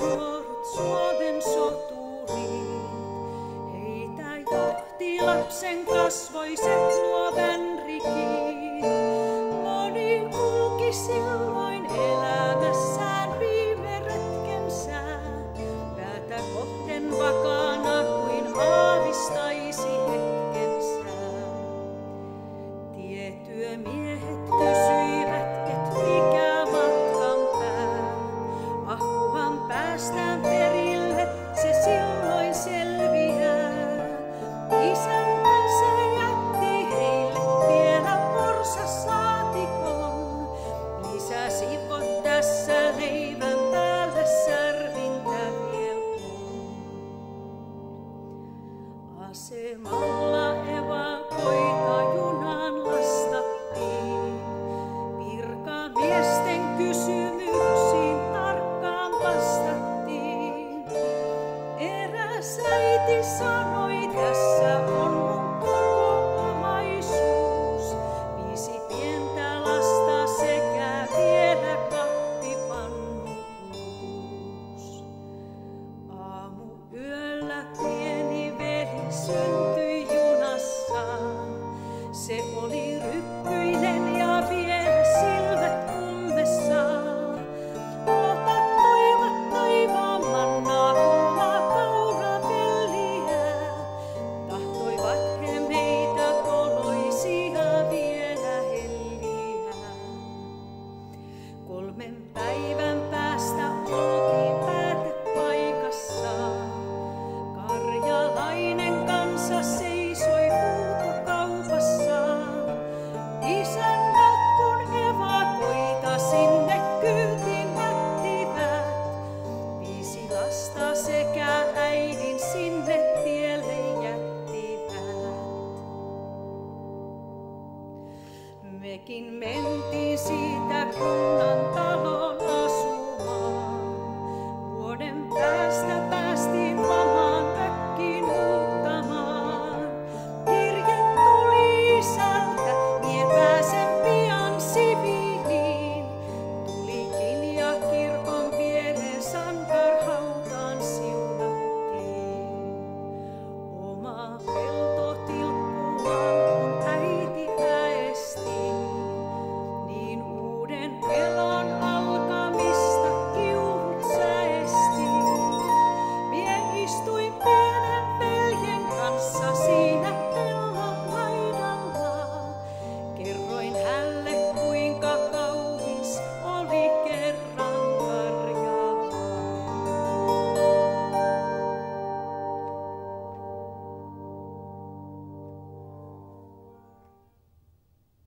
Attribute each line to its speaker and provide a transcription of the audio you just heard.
Speaker 1: nuoret Suomen soturit. Heitä johti lapsen kasvoiset nuo vänrikit. Moni kulki silloin elämässään viime retkensä, päätä kohden vakaana kuin aavistaisi hetkensä. Tietyömiehet kysyivät, et mikä matkan pää. Ahkuhan päästään perille, se silloin selviää. Isäntänsä jätti heille vielä porsaslaatikon. Lisäsivot tässä leivän päällä särvintä vielkoon. Asemalla evakoita junan lastattiin. Virkamiesten kysymyksiin tarkkaan vastattiin. Eräs äiti sanoi, tässä on mun koko omaisuus. 5 pientä lasta sekä vielä kahvipannukuus. Aamuyöllä pieni veli syntyi junassa. Se oli rykkyinen ja vielä silmät ummessaan. Otattoivat taivaan mannaa kuumaa kauravelliä. Tahtoivat he meitä koloisia vielä helliä. 3 päivän päästä oltiin päätepaikassa. Karjalainen kansa seisoi huutokaupassa. Isännät kun evakoita sinne kyytiin jättivät. 5 lasta sekä äidin sinne tielle jättivät. Mekin